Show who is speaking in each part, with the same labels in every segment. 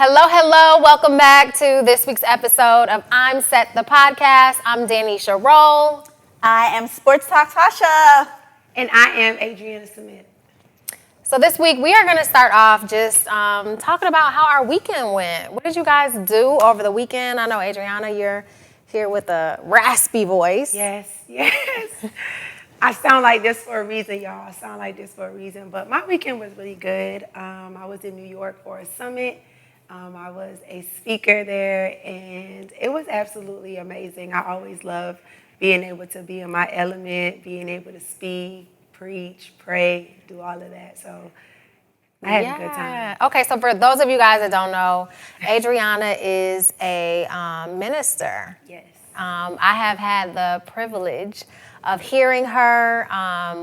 Speaker 1: Hello, hello. Welcome back to this week's episode of I'm Set the Podcast. I'm Danisha Roll.
Speaker 2: I am Sports Talk Tasha.
Speaker 3: And I am Adriana Smith.
Speaker 1: So this week we are going to start off just talking about how our weekend went. What did you guys do over the weekend? I know, Adriana, you're here with a raspy voice.
Speaker 3: Yes. I sound like this for a reason, y'all. I sound like this for a reason. But my weekend was really good. I was in New York for a summit. I was a speaker there, and it was absolutely amazing. I always love being able to be in my element, being able to speak, preach, pray, do all of that. So I had a good time.
Speaker 1: Okay, so for those of you guys that don't know, Adriana is a minister.
Speaker 3: Yes.
Speaker 1: I have had the privilege of hearing her,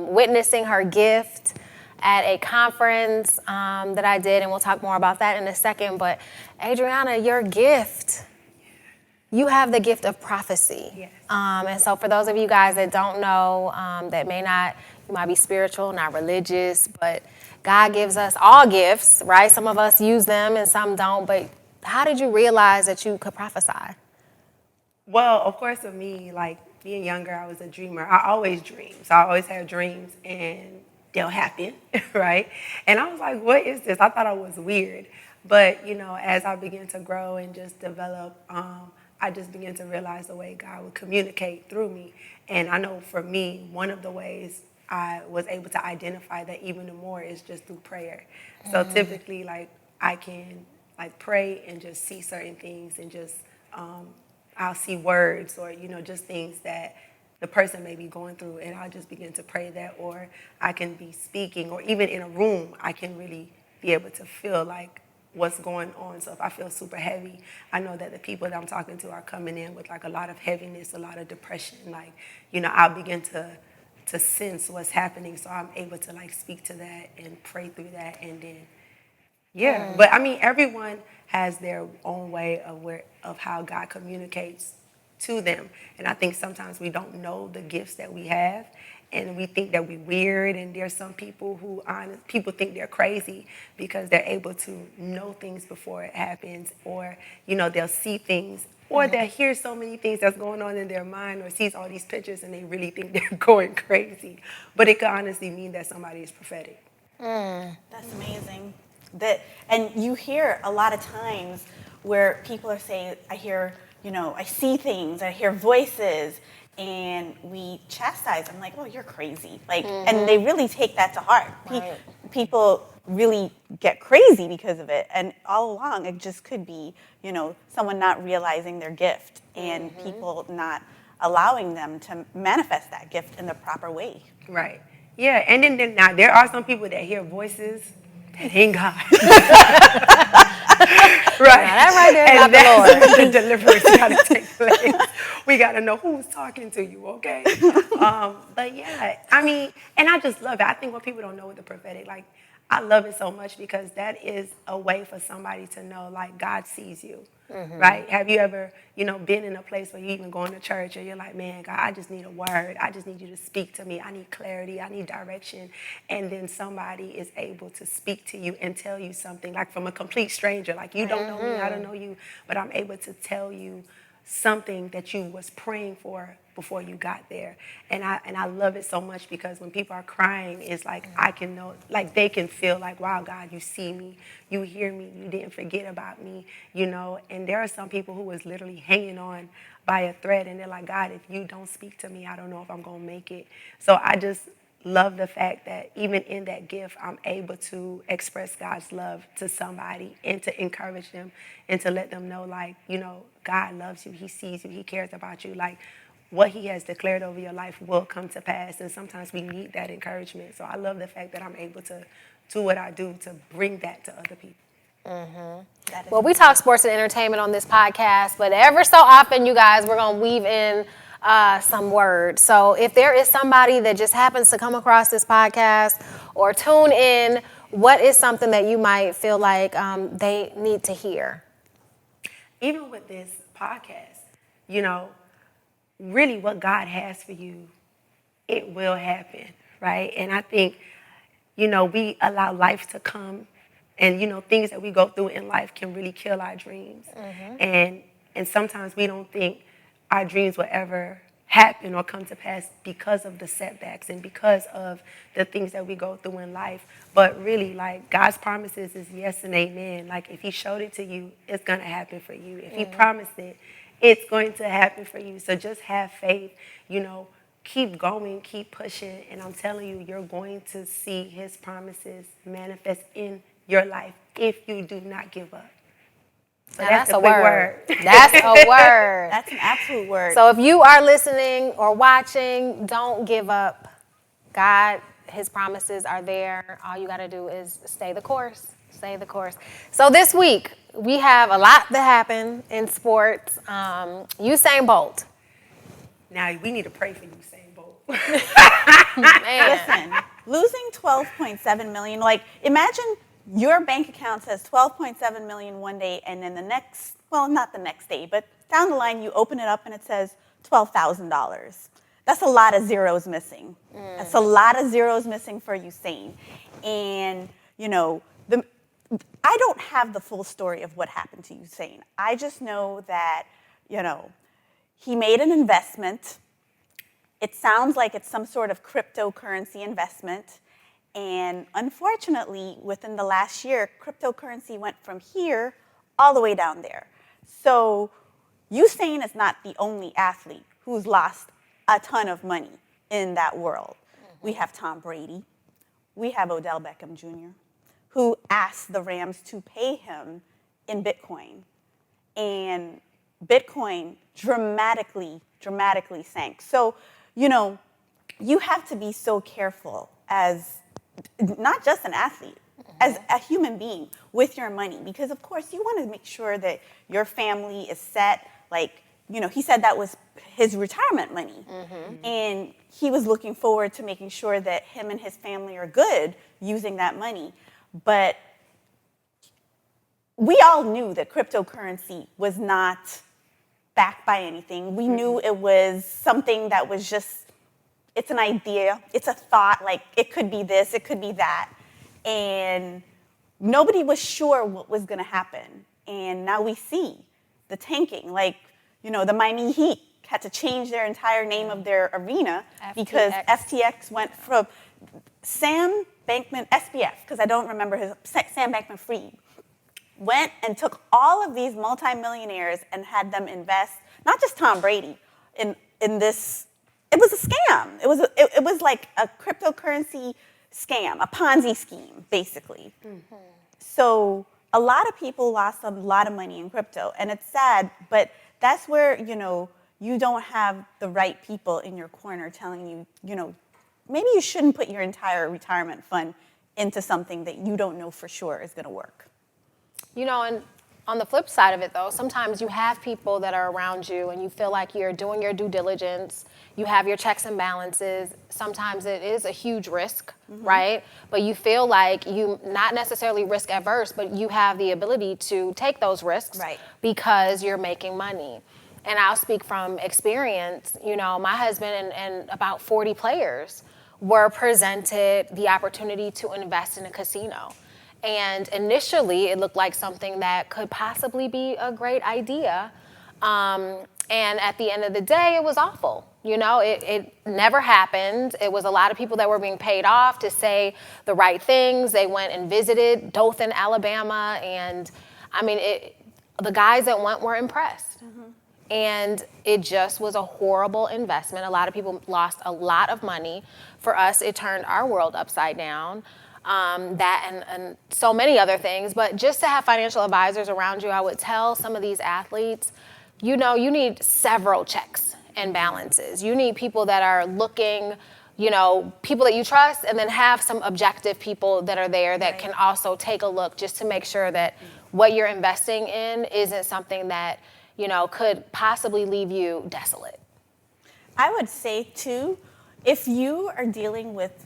Speaker 1: witnessing her gift at a conference that I did, and we'll talk more about that in a second. But Adriana, your gift, you have the gift of prophecy.
Speaker 3: Yes.
Speaker 1: And so for those of you guys that don't know, that you might be spiritual, not religious, but God gives us all gifts, right? Some of us use them and some don't, but how did you realize that you could prophesy?
Speaker 3: Well, of course, for me, like being younger, I was a dreamer. I always dream. So I always have dreams, and they'll happen, right? And I was like, what is this? I thought I was weird. But, as I began to grow and just develop, I just began to realize the way God would communicate through me. And I know for me, one of the ways I was able to identify that even more is just through prayer. So typically, I can pray and just see certain things, and just I'll see words or just things that the person may be going through, and I'll just begin to pray that. Or I can be speaking, or even in a room, I can really be able to feel like what's going on. So if I feel super heavy, I know that the people that I'm talking to are coming in with a lot of heaviness, a lot of depression. I'll begin to sense what's happening, so I'm able to speak to that and pray through that, and then But I mean, everyone has their own way of how God communicates to them. And I think sometimes we don't know the gifts that we have, and we think that we're weird. And there's some people who people think they're crazy because they're able to know things before it happens, or they'll see things, or they'll hear so many things that's going on in their mind, or sees all these pictures and they really think they're going crazy. But it could honestly mean that somebody is prophetic.
Speaker 2: That's amazing. And you hear a lot of times where people are saying, I see things, I hear voices, and we chastise them like, oh, you're crazy. And they really take that to heart.
Speaker 1: Right.
Speaker 2: People really get crazy because of it. And all along, it just could be, someone not realizing their gift, and people not allowing them to manifest that gift in the proper way.
Speaker 3: Right. Yeah, and then now there are some people that hear voices that ain't God. Right.
Speaker 1: Now that right there is
Speaker 3: And
Speaker 1: not the Lord.
Speaker 3: that's when the deliverance got to take place. We got to know who's talking to you, okay? But yeah, I mean, and I just love it. I think what people don't know with the prophetic, I love it so much, because that is a way for somebody to know, God sees you, right? Have you ever, been in a place where you even going to church and you're like, man, God, I just need a word. I just need you to speak to me. I need clarity. I need direction. And then somebody is able to speak to you and tell you something, from a complete stranger. You don't know me, I don't know you, but I'm able to tell you something that you was praying for before you got there. And I love it so much, because when people are crying, it's I can know, they can feel wow, God, you see me, you hear me, you didn't forget about me, And there are some people who is literally hanging on by a thread, and they're like, God, if you don't speak to me, I don't know if I'm going to make it. So I just love the fact that even in that gift, I'm able to express God's love to somebody, and to encourage them, and to let them know, God loves you, he sees you, he cares about you. What he has declared over your life will come to pass. And sometimes we need that encouragement. So I love the fact that I'm able to do what I do to bring that to other people.
Speaker 1: Well, we talk sports and entertainment on this podcast, but ever so often, you guys, we're going to weave in some words. So if there is somebody that just happens to come across this podcast or tune in, what is something that you might feel like they need to hear?
Speaker 3: Even with this podcast, really what God has for you, it will happen, right? And I think, we allow life to come And, things that we go through in life can really kill our dreams. And sometimes we don't think our dreams will ever happen or come to pass because of the setbacks and because of the things that we go through in life. But really, like, God's promises is yes and amen. Like, if he showed it to you, it's going to happen for you. If he promised it, it's going to happen for you. So just have faith, keep going, keep pushing. And I'm telling you, you're going to see his promises manifest in your life if you do not give up. So
Speaker 1: that's a
Speaker 3: quick
Speaker 1: word. That's a word.
Speaker 2: That's an absolute word.
Speaker 1: So if you are listening or watching, don't give up. God, his promises are there. All you got to do is stay the course. Stay the course. So this week, we have a lot that happened in sports. Usain Bolt.
Speaker 3: Now, we need to pray for Usain Bolt.
Speaker 2: Listen, losing $12.7 million, like, imagine your bank account says $12.7 million one day, and then the next, well, not the next day, but down the line, you open it up and it says $12,000. That's a lot of zeros missing. That's a lot of zeros missing for Usain. And, I don't have the full story of what happened to Usain. I just know that, he made an investment. It sounds like it's some sort of cryptocurrency investment. And unfortunately, within the last year, cryptocurrency went from here all the way down there. So Usain is not the only athlete who's lost a ton of money in that world. We have Tom Brady. We have Odell Beckham Jr., who asked the Rams to pay him in Bitcoin. And Bitcoin dramatically sank. So, you have to be so careful as not just an athlete, as a human being with your money. Because, of course, you want to make sure that your family is set. Like, he said that was his retirement money. And he was looking forward to making sure that him and his family are good using that money. But we all knew that cryptocurrency was not backed by anything. We knew it was something that was just, it's an idea, it's a thought, like it could be this, it could be that. And nobody was sure what was gonna happen. And now we see the tanking, like, the Miami Heat had to change their entire name of their arena because FTX went from Sam Bankman, SBF, because I don't remember Sam Bankman-Fried, went and took all of these multimillionaires and had them invest, not just Tom Brady, in this. It was a scam. It was like a cryptocurrency scam, a Ponzi scheme, basically. So a lot of people lost a lot of money in crypto, and it's sad, but that's where, you don't have the right people in your corner telling you, maybe you shouldn't put your entire retirement fund into something that you don't know for sure is going to work.
Speaker 1: And on the flip side of it, though, sometimes you have people that are around you and you feel like you're doing your due diligence, you have your checks and balances. Sometimes it is a huge risk, right? But you feel like you not necessarily risk averse, but you have the ability to take those risks because you're making money. And I'll speak from experience. My husband and about 40 players were presented the opportunity to invest in a casino. And initially, it looked like something that could possibly be a great idea. And at the end of the day, it was awful. It never happened. It was a lot of people that were being paid off to say the right things. They went and visited Dothan, Alabama. And, the guys that went were impressed. And it just was a horrible investment. A lot of people lost a lot of money. For us, it turned our world upside down. That and so many other things. But just to have financial advisors around you, I would tell some of these athletes, you need several checks and balances. You need people that are looking, people that you trust, and then have some objective people that are there that can also take a look just to make sure that what you're investing in isn't something that, could possibly leave you desolate.
Speaker 2: I would say, too, if you are dealing with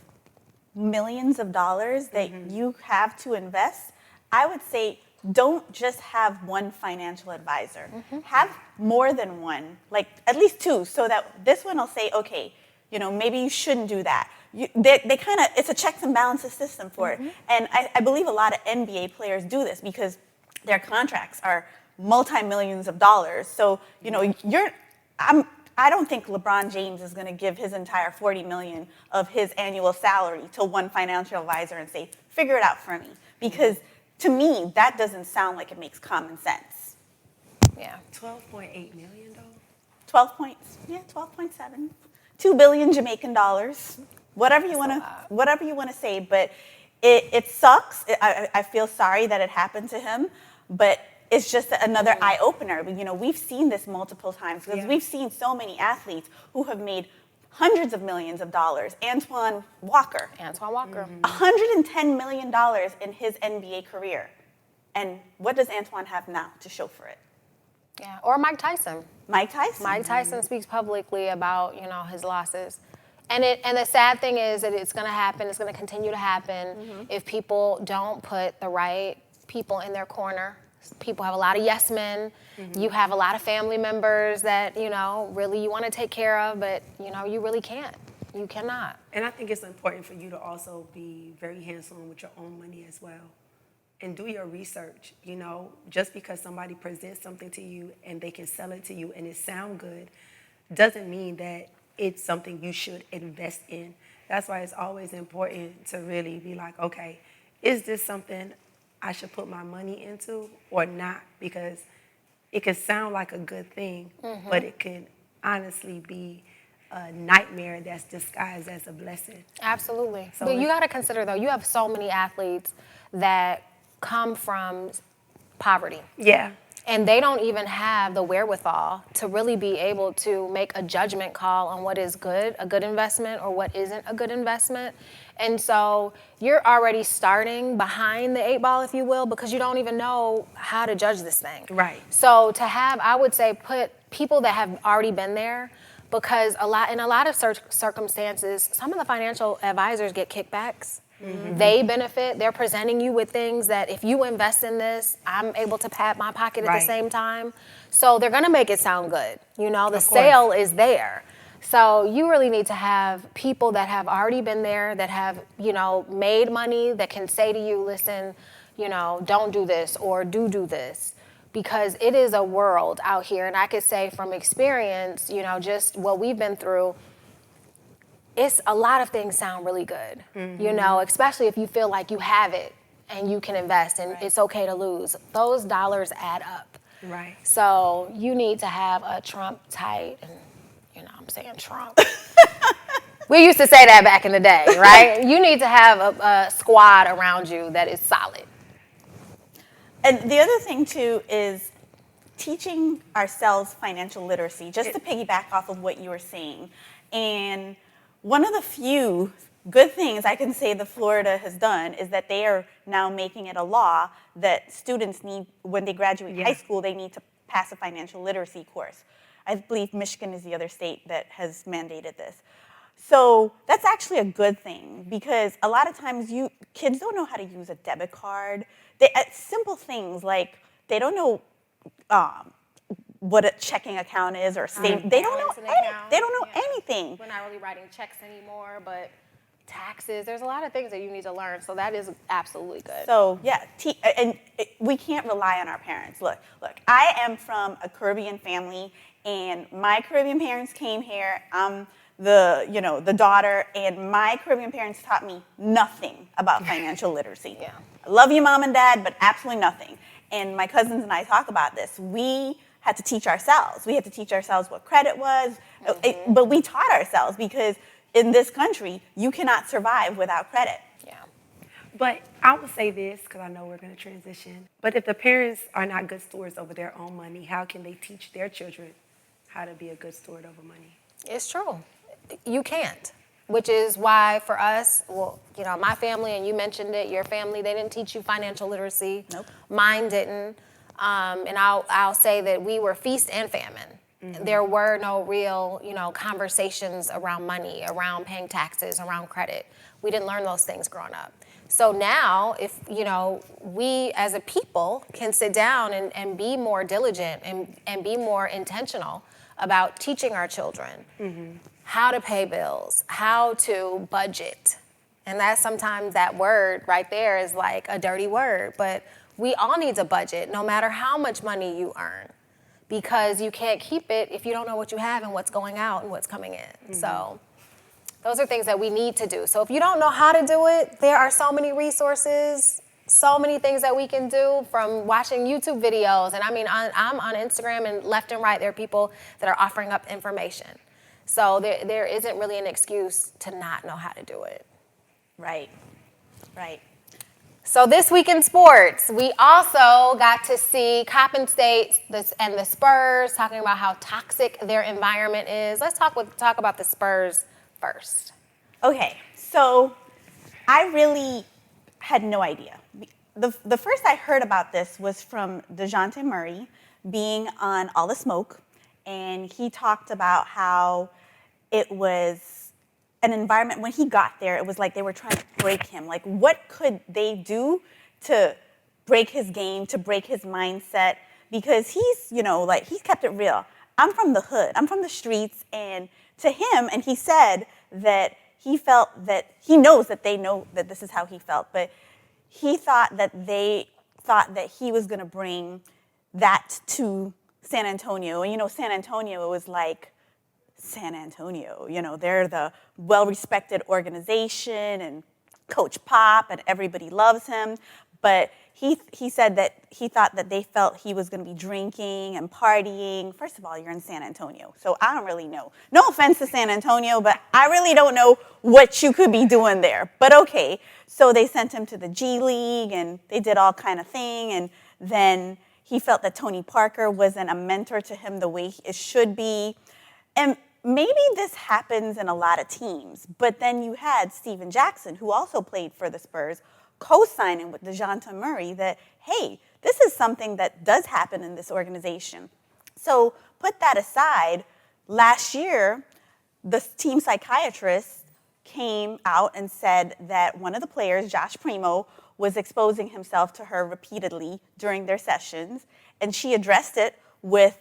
Speaker 2: millions of dollars that you have to invest, I would say don't just have one financial advisor. Have more than one, like at least two, so that this one will say, okay, maybe you shouldn't do that. they kind of, it's a checks and balances system for it. And I believe a lot of NBA players do this because their contracts are multi-millions of dollars. So, you know, I don't think LeBron James is going to give his entire $40 million of his annual salary to one financial advisor and say, figure it out for me. Because to me, that doesn't sound like it makes common sense.
Speaker 3: Yeah. $12.8 million?
Speaker 2: 12 points, yeah, 12.7. 2 billion Jamaican dollars. Whatever you want to say, but it sucks. I feel sorry that it happened to him, but it's just another eye opener. You know, we've seen this multiple times because we've seen so many athletes who have made hundreds of millions of dollars. Antoine Walker. $110 million in his NBA career. And what does Antoine have now to show for it?
Speaker 1: Yeah, or Mike Tyson.
Speaker 2: Mike Tyson
Speaker 1: Speaks publicly about, you know, his losses. And the sad thing is that it's going to happen. It's going to continue to happen if people don't put the right people in their corner. People have a lot of yes men. You have a lot of family members that, you know, really you want to take care of, but, you know, you really can't. You cannot.
Speaker 3: And I think it's important for you to also be very hands-on with your own money as well. And do your research. You know, just because somebody presents something to you and they can sell it to you and it sound good doesn't mean that it's something you should invest in. That's why it's always important to really be like, okay, is this something I should put my money into or not? Because it could sound like a good thing, but it can honestly be a nightmare that's disguised as a blessing.
Speaker 1: Absolutely.
Speaker 3: So
Speaker 1: but you got to consider, though, you have so many athletes that come from poverty.
Speaker 3: Yeah.
Speaker 1: And they don't even have the wherewithal to really be able to make a judgment call on what is good, a good investment, or what isn't a good investment. And so you're already starting behind the 8 ball, if you will, because you don't even know how to judge this thing.
Speaker 3: Right.
Speaker 1: So to have, I would say, put people that have already been there, because in a lot of circumstances, some of the financial advisors get kickbacks. They benefit. They're presenting you with things that if you invest in this, I'm able to pat my pocket at the same time. So they're going to make it sound good. You know, the sale is there. So you really need to have people that have already been there, that have, you know, made money, that can say to you, listen, you know, don't do this or do this. Because it is a world out here. And I could say from experience, you know, just what we've been through, it's a lot of things sound really good, you know, especially if you feel like you have it and you can invest and it's okay to lose. Those dollars add up.
Speaker 3: Right.
Speaker 1: So you need to have a Trump tight, and, you know, I'm saying Trump. We used to say that back in the day, right? You need to have a squad around you that is solid.
Speaker 2: And the other thing, too, is teaching ourselves financial literacy, just to piggyback off of what you were saying. And one of the few good things I can say that Florida has done is that they are now making it a law that students need, when they graduate high school, they need to pass a financial literacy course. I believe Michigan is the other state that has mandated this. So that's actually a good thing, because a lot of times kids don't know how to use a debit card. Simple things like they don't know what a checking account is or saving. They don't know anything.
Speaker 1: We're not really writing checks anymore, but taxes, there's a lot of things that you need to learn. So that is absolutely good.
Speaker 2: So yeah, we can't rely on our parents. Look, I am from a Caribbean family, and my Caribbean parents came here. I'm the daughter, and my Caribbean parents taught me nothing about financial literacy.
Speaker 1: Yeah.
Speaker 2: I love you, Mom and Dad, but absolutely nothing. And my cousins and I talk about this. We had to teach ourselves. We had to teach ourselves what credit was, but we taught ourselves, because in this country, you cannot survive without credit.
Speaker 1: Yeah.
Speaker 3: But I will say this, because I know we're going to transition. But if the parents are not good stewards over their own money, how can they teach their children how to be a good steward over money?
Speaker 1: It's true. You can't. Which is why for us, well, you know, my family, and you mentioned it, your family, they didn't teach you financial literacy.
Speaker 2: Nope.
Speaker 1: Mine didn't. And I'll say that we were feast and famine. There were no real, you know, conversations around money, around paying taxes, around credit. We didn't learn those things growing up. So now, if, you know, we as a people can sit down and be more diligent and be more intentional about teaching our children, how to pay bills, how to budget. And that's sometimes that word right there is like a dirty word, but we all need to budget no matter how much money you earn, because you can't keep it if you don't know what you have and what's going out and what's coming in. So those are things that we need to do. So if you don't know how to do it, there are so many resources, so many things that we can do, from watching YouTube videos. And I mean, I'm on Instagram, and left and right, there are people that are offering up information. So there isn't really an excuse to not know how to do it.
Speaker 2: Right. Right.
Speaker 1: So this week in sports, we also got to see Coppin State and the Spurs talking about how toxic their environment is. Let's talk about the Spurs first.
Speaker 2: Okay, so I really had no idea. The first I heard about this was from DeJounte Murray being on All the Smoke, and he talked about how it was an environment, when he got there, it was like they were trying to break him. Like, what could they do to break his game, to break his mindset? Because he's, he's kept it real. I'm from the hood, I'm from the streets, and to him, and he said that he felt that, he knows that they know that this is how he felt, but he thought that they thought that he was gonna bring that to San Antonio. And San Antonio was like, San Antonio, they're the well-respected organization, and Coach Pop, and everybody loves him. But he said that he thought that they felt he was going to be drinking and partying. First of all, you're in San Antonio, so I don't really know. No offense to San Antonio, but I really don't know what you could be doing there. But okay, so they sent him to the G League, and they did all kind of thing, and then he felt that Tony Parker wasn't a mentor to him the way it should be. And maybe this happens in a lot of teams, but then you had Steven Jackson, who also played for the Spurs, co-signing with DeJounte Murray that, hey, this is something that does happen in this organization. So put that aside, last year, the team psychiatrist came out and said that one of the players, Josh Primo, was exposing himself to her repeatedly during their sessions, and she addressed it with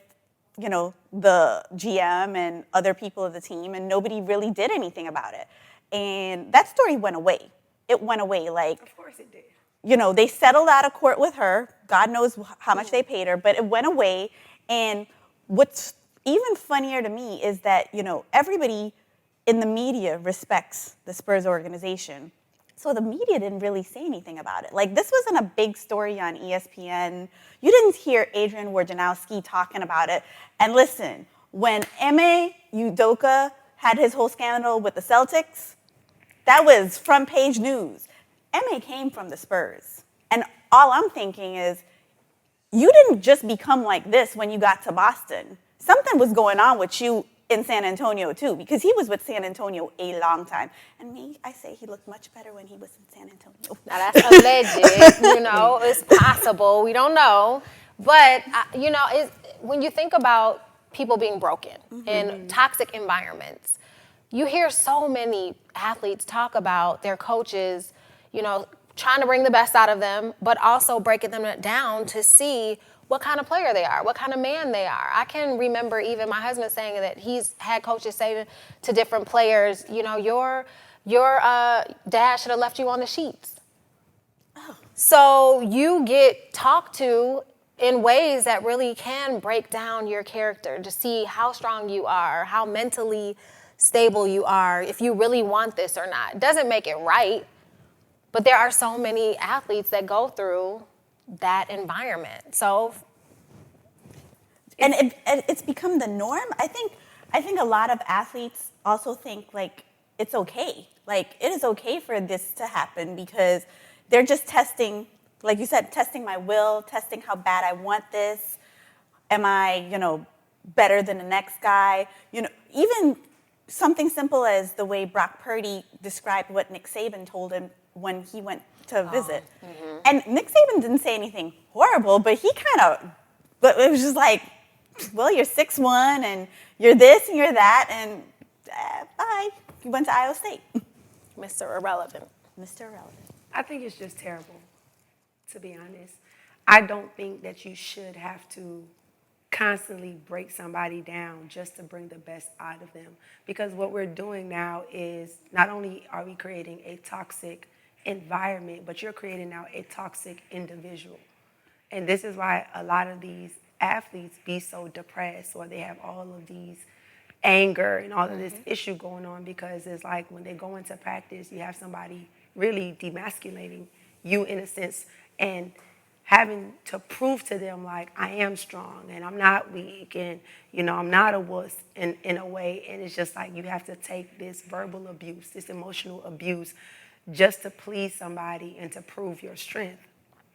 Speaker 2: the GM and other people of the team, and nobody really did anything about it. And that story went away. It went away.
Speaker 3: Of course it did.
Speaker 2: They settled out of court with her. God knows how much they paid her, but it went away. And what's even funnier to me is that, everybody in the media respects the Spurs organization. So the media didn't really say anything about it. Like, this wasn't a big story on ESPN. You didn't hear Adrian Wojnarowski talking about it. And listen, when Ime Udoka had his whole scandal with the Celtics, that was front page news. Ime came from the Spurs. And all I'm thinking is, you didn't just become like this when you got to Boston. Something was going on with you in San Antonio too, because he was with San Antonio a long time. And I say he looked much better when he was in San Antonio.
Speaker 1: Now that's alleged, it's possible, we don't know. But, when you think about people being broken in toxic environments, you hear so many athletes talk about their coaches, trying to bring the best out of them, but also breaking them down to see what kind of player they are, what kind of man they are. I can remember even my husband saying that he's had coaches say to different players, your dad should have left you on the sheets. Oh. So you get talked to in ways that really can break down your character to see how strong you are, how mentally stable you are, if you really want this or not. It doesn't make it right, but there are so many athletes that go through that environment. So,
Speaker 2: and it's become the norm. I think a lot of athletes also think like it's okay. Like, it is okay for this to happen because they're just testing, like you said, testing my will, testing how bad I want this. Am I, better than the next guy? Even something simple as the way Brock Purdy described what Nick Saban told him when he went to visit. And Nick Saban didn't say anything horrible, but but it was just like, well, you're 6'1", and you're this and you're that, and bye. You went to Iowa State.
Speaker 1: Mr. Irrelevant.
Speaker 2: Mr. Irrelevant.
Speaker 3: I think it's just terrible, to be honest. I don't think that you should have to constantly break somebody down just to bring the best out of them. Because what we're doing now is not only are we creating a toxic environment, but you're creating now a toxic individual. And this is why a lot of these athletes be so depressed, or they have all of these anger and all of this issue going on, because it's like when they go into practice, you have somebody really demasculating you in a sense, and having to prove to them like, I am strong and I'm not weak, and I'm not a wuss in a way. And it's just like you have to take this verbal abuse, this emotional abuse, just to please somebody and to prove your strength.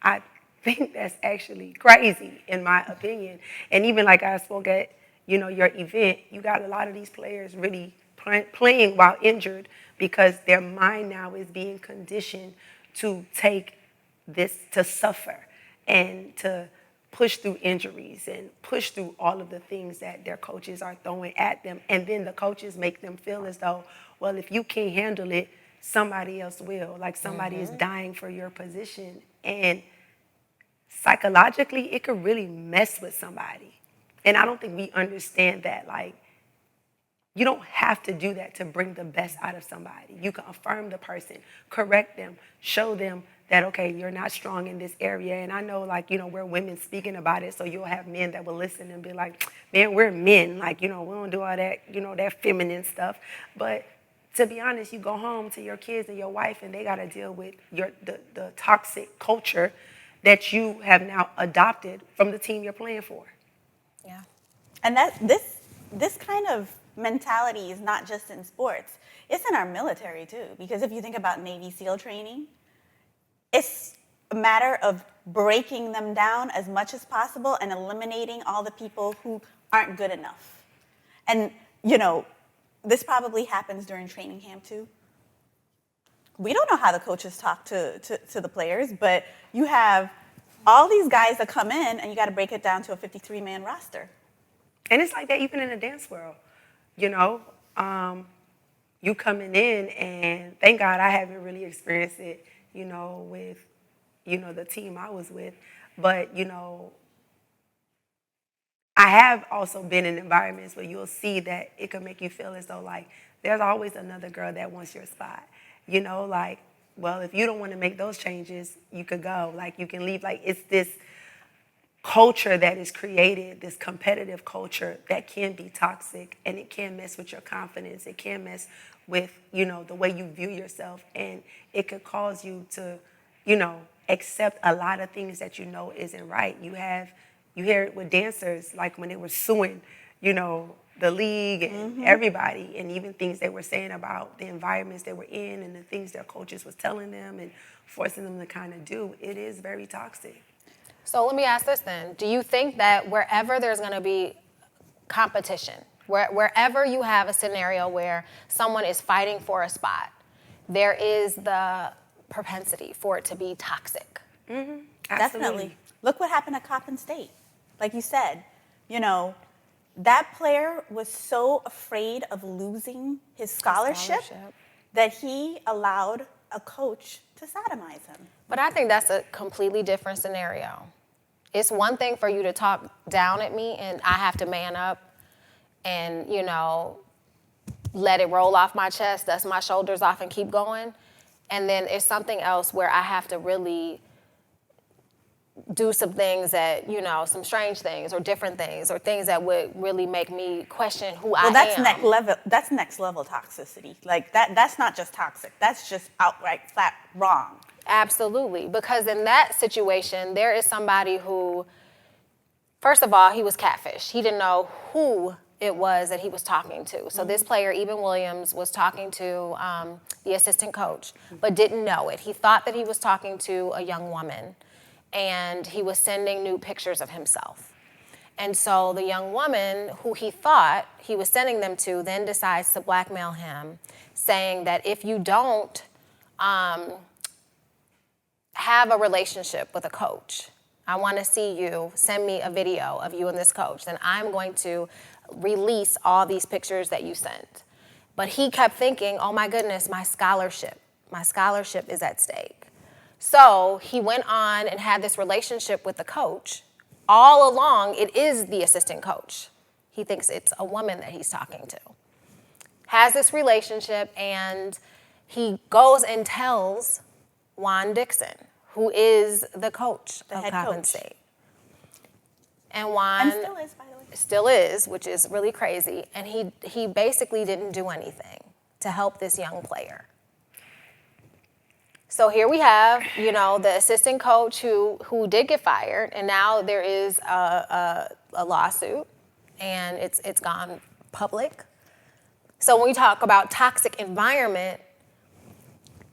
Speaker 3: I think that's actually crazy, in my opinion. And even like I spoke at your event, you got a lot of these players really playing while injured, because their mind now is being conditioned to take this, to suffer and to push through injuries and push through all of the things that their coaches are throwing at them. And then the coaches make them feel as though, well, if you can't handle it, somebody else will. Like somebody is dying for your position. And psychologically, it could really mess with somebody. And I don't think we understand that. Like, you don't have to do that to bring the best out of somebody. You can affirm the person, correct them, show them that, okay, you're not strong in this area. And I know, like, we're women speaking about it, so you'll have men that will listen and be like, man, we're men. Like, we don't do all that, that feminine stuff. But to be honest, you go home to your kids and your wife, and they got to deal with the toxic culture that you have now adopted from the team you're playing for.
Speaker 1: Yeah.
Speaker 2: And this kind of mentality is not just in sports. It's in our military too, because if you think about Navy SEAL training, it's a matter of breaking them down as much as possible and eliminating all the people who aren't good enough. And, this probably happens during training camp too. We don't know how the coaches talk to the players, but you have all these guys that come in, and you got to break it down to a 53-man roster.
Speaker 3: And it's like that even in the dance world. You coming in, and thank God I haven't really experienced it, with, the team I was with. But, I have also been in environments where you'll see that it can make you feel as though, like, there's always another girl that wants your spot. Like, well, if you don't want to make those changes, you could go. Like, you can leave. Like, it's this culture that is created, this competitive culture that can be toxic, and it can mess with your confidence. It can mess with, the way you view yourself, and it could cause you to, accept a lot of things that isn't right. You hear it with dancers, like when they were suing, the league and everybody, and even things they were saying about the environments they were in and the things their coaches was telling them and forcing them to kind of do. It is very toxic.
Speaker 1: So let me ask this then. Do you think that wherever there's going to be competition, wherever you have a scenario where someone is fighting for a spot, there is the propensity for it to be toxic?
Speaker 3: Mm-hmm.
Speaker 2: Definitely. Look what happened at Coppin State. Like you said, that player was so afraid of losing his scholarship that he allowed a coach to sodomize him.
Speaker 1: But I think that's a completely different scenario. It's one thing for you to talk down at me and I have to man up and, let it roll off my chest, dust my shoulders off and keep going. And then it's something else where I have to really do some things that, some strange things or different things or things that would really make me question who I am.
Speaker 2: Well, that's next level toxicity. Like that's not just toxic. That's just outright flat wrong.
Speaker 1: Absolutely. Because in that situation, there is somebody who, first of all, he was catfish. He didn't know who it was that he was talking to. So this player, Eben Williams, was talking to the assistant coach, but didn't know it. He thought that he was talking to a young woman, and he was sending nude pictures of himself. And so the young woman who he thought he was sending them to then decides to blackmail him, saying that if you don't have a relationship with a coach, I want to see you, send me a video of you and this coach, then I'm going to release all these pictures that you sent. But he kept thinking, oh my goodness, my scholarship is at stake. So he went on and had this relationship with the coach all along, it is the assistant coach. He thinks it's a woman that he's talking to. Has this relationship, and he goes and tells Juan Dixon, who is the coach
Speaker 2: The
Speaker 1: of
Speaker 2: head
Speaker 1: Coppin
Speaker 2: coach.
Speaker 1: State. And Juan
Speaker 2: And still is, by the way.
Speaker 1: still is, which is really crazy. And he basically didn't do anything to help this young player. So here we have, the assistant coach who did get fired, and now there is a lawsuit, and it's gone public. So when we talk about toxic environment,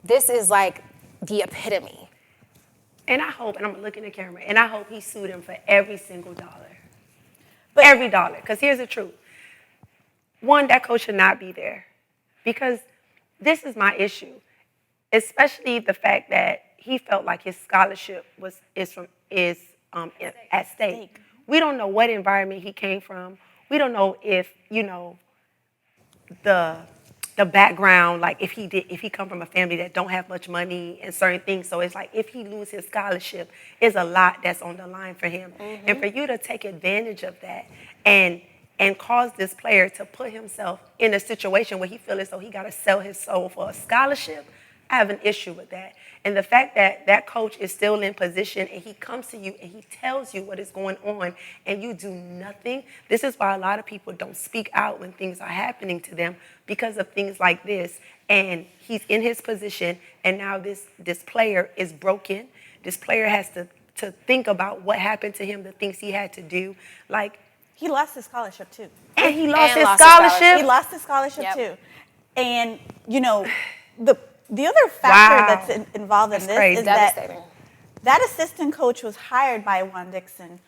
Speaker 1: this is like the epitome.
Speaker 3: And I hope, and I'm looking at the camera, and I hope he sued him for every single dollar. But every dollar. Because here's the truth. One, that coach should not be there. Because this is my issue. Especially the fact that he felt like his scholarship is at stake. We don't know what environment he came from. We don't know if, the background, like if he come from a family that don't have much money and certain things. So it's like if he lose his scholarship, there's a lot that's on the line for him. Mm-hmm. And for you to take advantage of that and cause this player to put himself in a situation where he feels as though he got to sell his soul for a scholarship, I have an issue with that. And the fact that that coach is still in position and he comes to you and he tells you what is going on and you do nothing, this is why a lot of people don't speak out when things are happening to them because of things like this. And he's in his position and now this player is broken. This player has to think about what happened to him, the things he had to do. Like,
Speaker 2: he lost his scholarship too.
Speaker 3: And he lost
Speaker 1: his
Speaker 3: scholarship.
Speaker 2: He lost his scholarship
Speaker 1: Yep.
Speaker 2: too. And, the other factor that's involved in
Speaker 3: That's
Speaker 2: this
Speaker 3: crazy.
Speaker 2: is
Speaker 1: Devastating.
Speaker 2: that assistant coach was hired by Juan Dixon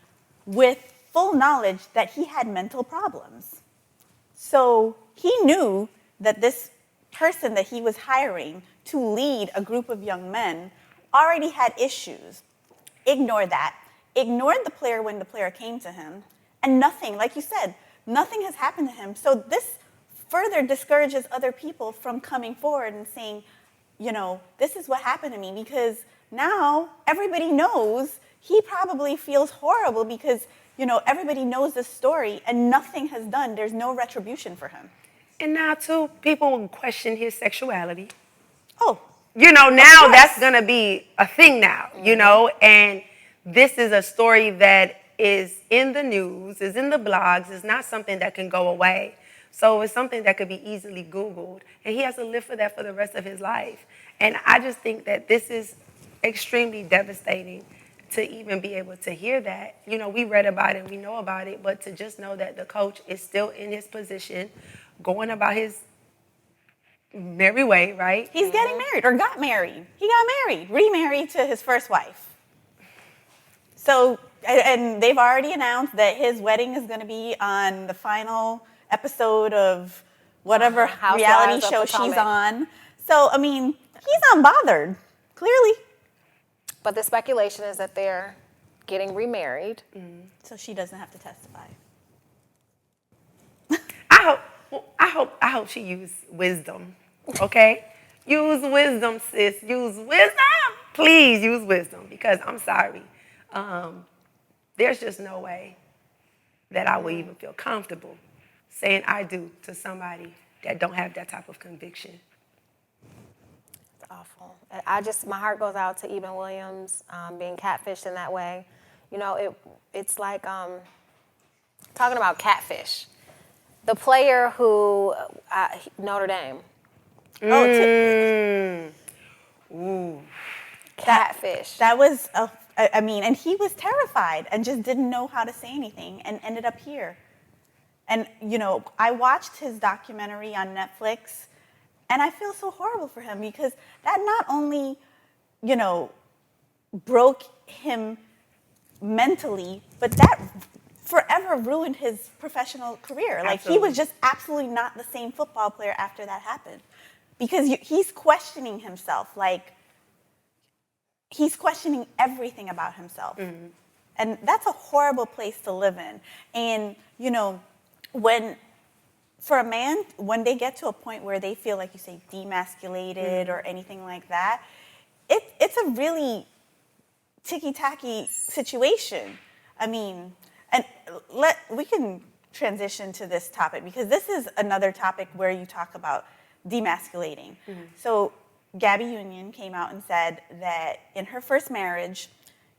Speaker 2: with full knowledge that he had mental problems. So he knew that this person that he was hiring to lead a group of young men already had issues. Ignored that. Ignored the player when the player came to him. And nothing, like you said, nothing has happened to him. So this further discourages other people from coming forward and saying, this is what happened to me, because now everybody knows he probably feels horrible because, everybody knows this story and nothing has done. There's no retribution for him.
Speaker 3: And now, too, people will question his sexuality.
Speaker 2: Oh.
Speaker 3: Now that's going to be a thing now, and this is a story that is in the news, is in the blogs, is not something that can go away. So it's something that could be easily Googled, and he has to live for that for the rest of his life. And I just think that this is extremely devastating to even be able to hear that. We read about it, we know about it, but to just know that the coach is still in his position, going about his merry way, right?
Speaker 2: He's getting married or got married. He got married, remarried to his first wife. So, and they've already announced that his wedding is going to be on the final episode of whatever reality show she's on. So, he's unbothered, clearly.
Speaker 1: But the speculation is that they're getting remarried.
Speaker 2: So she doesn't have to testify.
Speaker 3: I hope she used wisdom, okay? Use wisdom, sis. Use wisdom. Please use wisdom, because I'm sorry. There's just no way that I would even feel comfortable saying I do to somebody that don't have that type of conviction.
Speaker 1: It's awful. My heart goes out to Eben Williams being catfished in that way. It's like talking about catfish. The player who, Notre Dame.
Speaker 3: Ooh.
Speaker 1: Catfish.
Speaker 2: That was, and he was terrified and just didn't know how to say anything and ended up here. And, I watched his documentary on Netflix, and I feel so horrible for him because that not only, broke him mentally, but that forever ruined his professional career. Like, he was just absolutely not the same football player after that happened. Because he's questioning himself, like, he's questioning everything about himself. Mm-hmm. And that's a horrible place to live in. And, for a man, when they get to a point where they feel, like you say, demasculated or anything like that, it's a really ticky-tacky situation. I mean, and we can transition to this topic because this is another topic where you talk about demasculating. So Gabby Union came out and said that in her first marriage,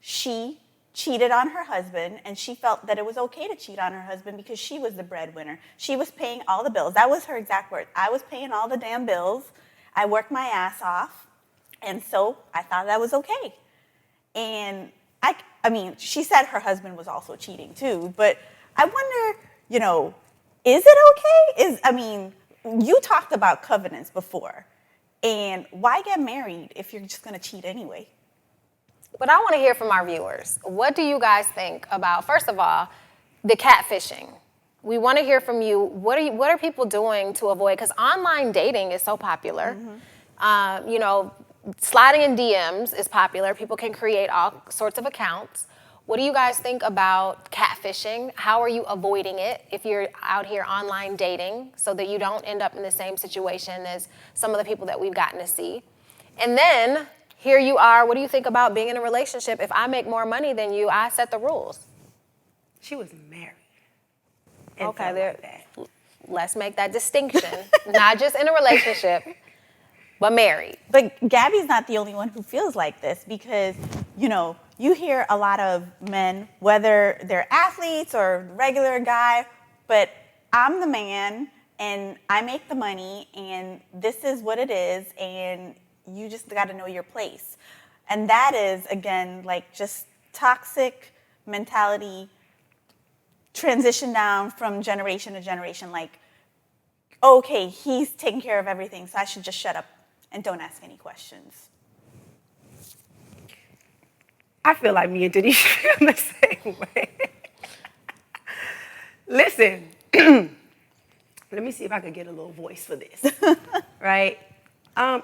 Speaker 2: she cheated on her husband, and she felt that it was okay to cheat on her husband because she was the breadwinner. She was paying all the bills. That was her exact word. I was paying all the damn bills. I worked my ass off, and so I thought that was okay. And I mean, she said her husband was also cheating too, but I wonder, is it okay? I mean, you talked about covenants before, and why get married if you're just going to cheat anyway?
Speaker 1: But I want to hear from our viewers. What do you guys think about, first of all, the catfishing? We want to hear from you. What are people doing to avoid? Because online dating is so popular. Sliding in DMs is popular. People can create all sorts of accounts. What do you guys think about catfishing? How are you avoiding it if you're out here online dating so that you don't end up in the same situation as some of the people that we've gotten to see? And then here you are. What do you think about being in a relationship? If I make more money than you, I set the rules.
Speaker 3: She was married.
Speaker 1: Okay, let's make that distinction. Not just in a relationship, but married.
Speaker 2: But Gabby's not the only one who feels like this because, you hear a lot of men, whether they're athletes or regular guy, but I'm the man and I make the money and this is what it is and you just got to know your place. And that is, again, like just toxic mentality transition down from generation to generation. Like, okay, he's taking care of everything, so I should just shut up and don't ask any questions.
Speaker 3: I feel like me and Denise feel the same way. Listen, let me see if I could get a little voice for this, right?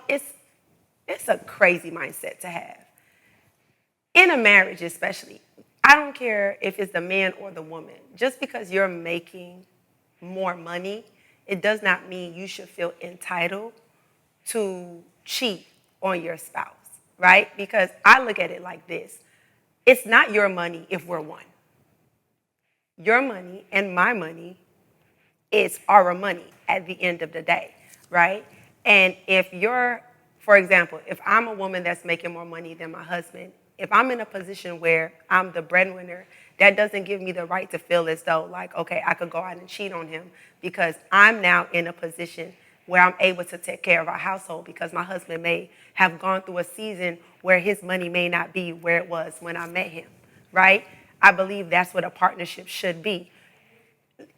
Speaker 3: It's a crazy mindset to have. In a marriage especially, I don't care if it's the man or the woman. Just because you're making more money, it does not mean you should feel entitled to cheat on your spouse, right? Because I look at it like this. It's not your money if we're one. Your money and my money is our money at the end of the day, right? And for example, if I'm a woman that's making more money than my husband, if I'm in a position where I'm the breadwinner, that doesn't give me the right to feel as though, like, okay, I could go out and cheat on him because I'm now in a position where I'm able to take care of our household because my husband may have gone through a season where his money may not be where it was when I met him, right? I believe that's what a partnership should be.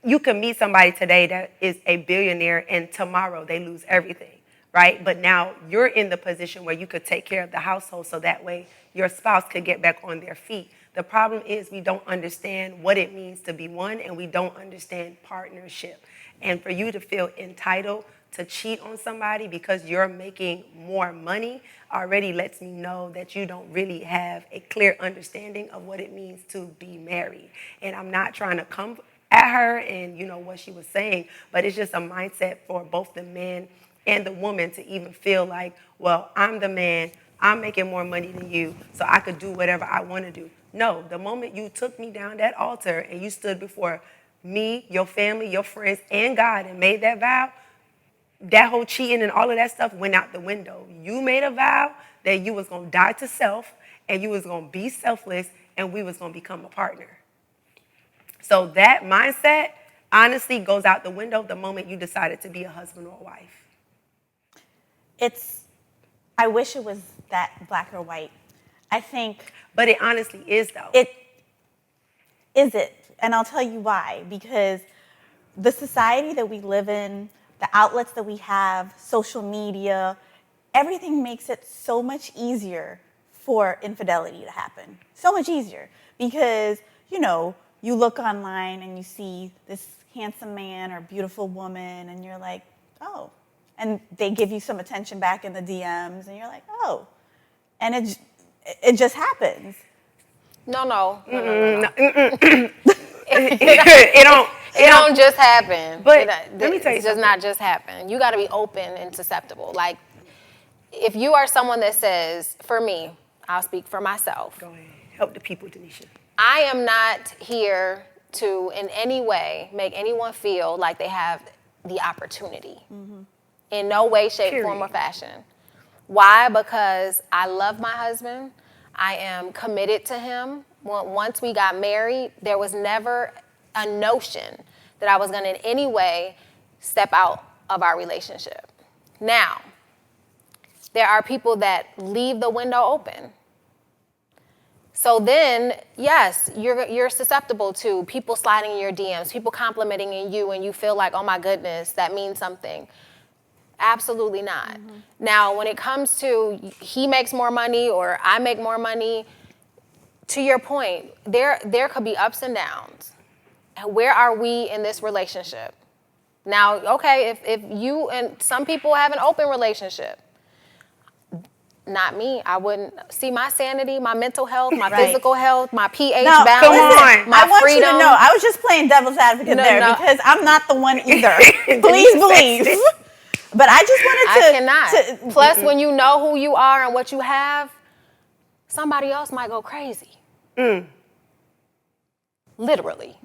Speaker 3: You can meet somebody today that is a billionaire and tomorrow they lose everything, right? But now you're in the position where you could take care of the household so that way your spouse could get back on their feet. The problem is we don't understand what it means to be one and we don't understand partnership. And for you to feel entitled to cheat on somebody because you're making more money already lets me know that you don't really have a clear understanding of what it means to be married. And I'm not trying to come at her and what she was saying, but it's just a mindset for both the man and the woman to even feel like, well, I'm the man, I'm making more money than you, so I could do whatever I want to do. No, the moment you took me down that altar and you stood before me, your family, your friends, and God and made that vow, that whole cheating and all of that stuff went out the window. You made a vow that you was going to die to self and you was going to be selfless and we was going to become a partner. So that mindset honestly goes out the window the moment you decided to be a husband or a wife.
Speaker 2: I wish it was that black or white. I think.
Speaker 3: But it honestly is though.
Speaker 2: It is it. And I'll tell you why. Because the society that we live in, the outlets that we have, social media, everything makes it so much easier for infidelity to happen. So much easier. Because, you look online and you see this handsome man or beautiful woman and you're like, oh. And they give you some attention back in the DMs and you're like, oh. And it just happens.
Speaker 1: No.
Speaker 3: It
Speaker 1: don't just happen.
Speaker 3: But let me tell you
Speaker 1: it does not just happen. You got to be open and susceptible. Like, if you are someone that says, for me, I'll speak for myself.
Speaker 3: Go ahead. Help the people, Denisha.
Speaker 1: I am not here to in any way make anyone feel like they have the opportunity. In no way, shape, form, or fashion. Why? Because I love my husband. I am committed to him. Once we got married, there was never a notion that I was going to in any way step out of our relationship. Now, there are people that leave the window open. So then, yes, you're susceptible to people sliding in your DMs, people complimenting in you, and you feel like, oh my goodness, that means something. Absolutely not. Now, when it comes to he makes more money or I make more money, to your point, there could be ups and downs. Where are we in this relationship? Now, okay, if you and some people have an open relationship, not me. I wouldn't see my sanity, my mental health, my physical health, my pH balance,
Speaker 3: come on.
Speaker 1: my
Speaker 2: I want
Speaker 1: freedom.
Speaker 2: you to know, I was just playing devil's advocate
Speaker 1: No.
Speaker 2: because I'm not the one either. Please believe. But I just wanted to.
Speaker 1: I cannot. Plus, when you know who you are and what you have, somebody else might go crazy. Literally.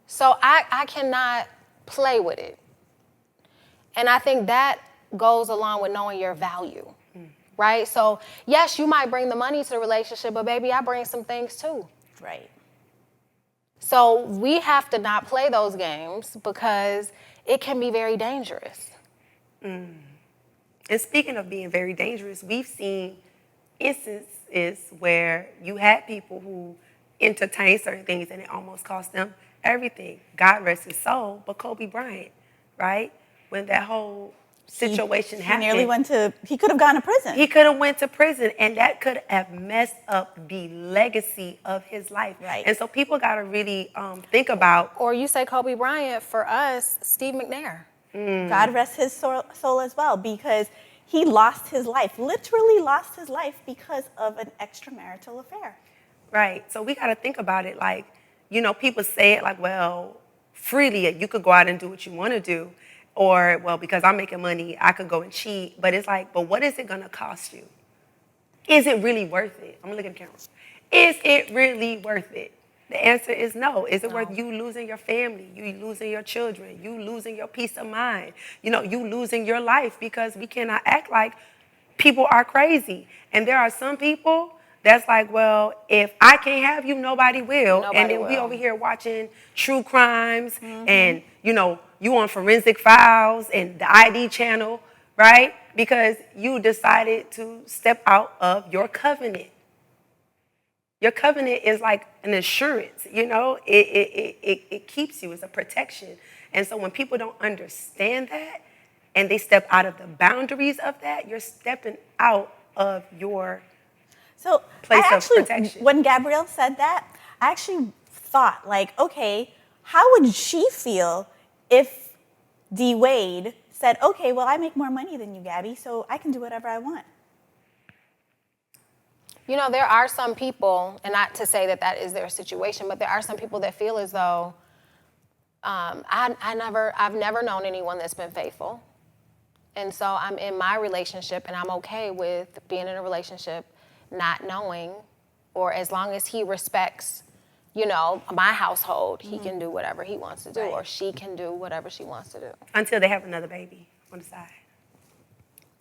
Speaker 1: So I cannot play with it. And I think that goes along with knowing your value. Right? So, yes, you might bring the money to the relationship, but baby, I bring some things too.
Speaker 2: Right.
Speaker 1: So we have to not play those games because it can be very dangerous.
Speaker 3: And speaking of being very dangerous, we've seen instances where you had people who entertain certain things and it almost cost them everything. God rest his soul, but Kobe Bryant, right? When that whole situation happened.
Speaker 2: He could have gone to prison.
Speaker 3: He could have went to prison, and that could have messed up the legacy of his life.
Speaker 2: Right.
Speaker 3: And so people got to really think about.
Speaker 1: Or you say Kobe Bryant, for us, Steve McNair.
Speaker 2: God rest his soul as well, because he lost his life, literally lost his life because of an extramarital affair.
Speaker 3: Right. So we got to think about it like, people say it like, well, freely, you could go out and do what you want to do. Or, well, because I'm making money, I could go and cheat. But it's like, but what is it going to cost you? Is it really worth it? I'm going to look at the camera. Is it really worth it? The answer is no. Is it worth you losing your family, you losing your children, you losing your peace of mind, you losing your life? Because we cannot act like people are crazy. And there are some people that's like, well, if I can't have you, nobody will. And then we over here watching true crimes and, you on Forensic Files and the ID channel, right? Because you decided to step out of your covenant. Your covenant is like an insurance, it keeps you, it's a protection. And so when people don't understand that and they step out of the boundaries of that, you're stepping out of your place of protection.
Speaker 2: When Gabrielle said that, I actually thought, like, okay, how would she feel if D. Wade said, okay, well, I make more money than you, Gabby, so I can do whatever I want?
Speaker 1: There are some people, and not to say that is their situation, but there are some people that feel as though I've never known anyone that's been faithful. And so I'm in my relationship and I'm okay with being in a relationship not knowing, or as long as he respects, my household, he can do whatever he wants to do, or she can do whatever she wants to do.
Speaker 3: Until they have another baby on the side.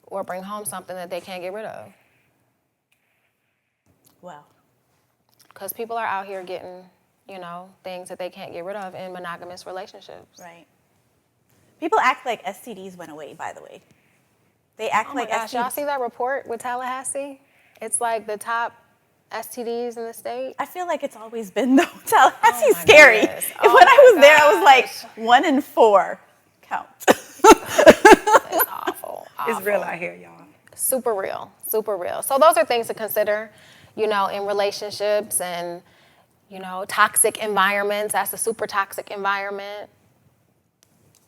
Speaker 1: Or bring home something that they can't get rid of.
Speaker 2: Well.
Speaker 1: Because people are out here getting, things that they can't get rid of in monogamous relationships.
Speaker 2: Right. People act like STDs went away, by the way. They act like STDs.
Speaker 1: Y'all see that report with Tallahassee? It's like the top STDs in the state.
Speaker 2: I feel like it's always been, though. Tallahassee's scary.
Speaker 1: Goodness.
Speaker 2: When I was there, I was like, 1 in 4 count.
Speaker 1: It's awful.
Speaker 3: It's real out here, y'all.
Speaker 1: Super real. Super real. So those are things to consider, in relationships and, toxic environments. That's a super toxic environment.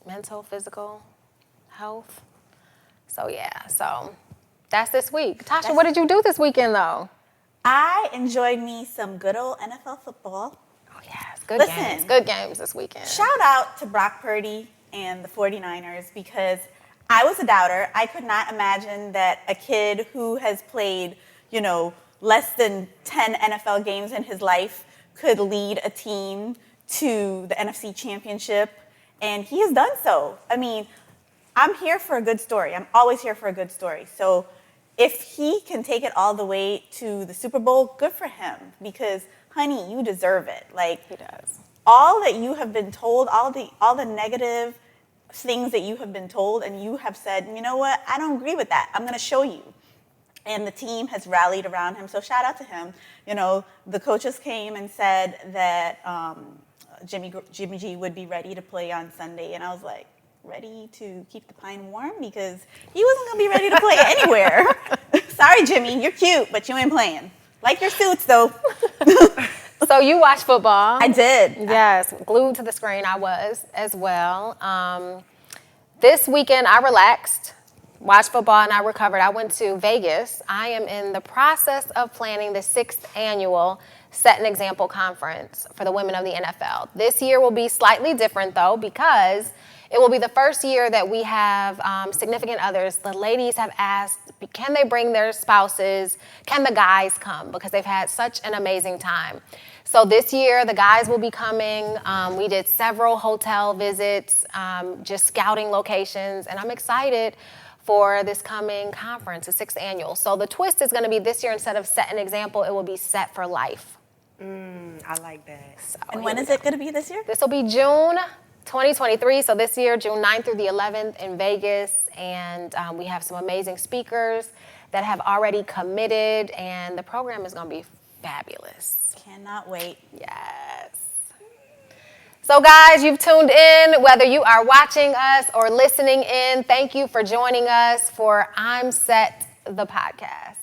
Speaker 1: Mental, physical health. So, yeah. So that's this week. Tasha, what did you do this weekend, though?
Speaker 2: I enjoyed me some good old NFL football.
Speaker 1: Oh, yes. Good games. Good games this weekend.
Speaker 2: Shout out to Brock Purdy and the 49ers, because I was a doubter. I could not imagine that a kid who has played, less than 10 NFL games in his life could lead a team to the NFC Championship, and he has done so. I mean, I'm here for a good story. I'm always here for a good story. So if he can take it all the way to the Super Bowl, good for him, because, honey, you deserve it. Like,
Speaker 1: He does.
Speaker 2: all that you have been told, all the negative things that you have been told, and you have said, you know what, I don't agree with that. I'm going to show you. And the team has rallied around him, so shout out to him. You know, the coaches came and said that Jimmy G would be ready to play on Sunday, and I was like, ready to keep the pine warm? Because he wasn't going to be ready to play anywhere. Sorry, Jimmy, you're cute, but you ain't playing. Like your suits, though.
Speaker 1: So you watch football?
Speaker 2: I did.
Speaker 1: Yes, glued to the screen I was as well. This weekend I relaxed, watched football, and I recovered. I went to Vegas. I am in the process of planning the 6th annual Set an Example Conference for the women of the NFL. This year will be slightly different, though, because it will be the first year that we have significant others. The ladies have asked, can they bring their spouses? Can the guys come? Because they've had such an amazing time. So this year, the guys will be coming. We did several hotel visits, just scouting locations, and I'm excited for this coming conference, the 6th annual. So the twist is going to be this year, instead of Set an Example, it will be Set for Life.
Speaker 3: I like that.
Speaker 1: So
Speaker 2: And when is it going to be this year?
Speaker 1: This will be June 2023, so this year, June 9th through the 11th in Vegas, and we have some amazing speakers that have already committed, and the program is going to be fabulous.
Speaker 2: Cannot wait.
Speaker 1: Yes. So guys, you've tuned in, whether you are watching us or listening in, thank you for joining us for I'm Set, the podcast.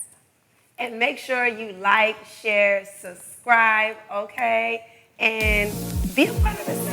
Speaker 3: And make sure you like, share, subscribe, okay? And be a part of the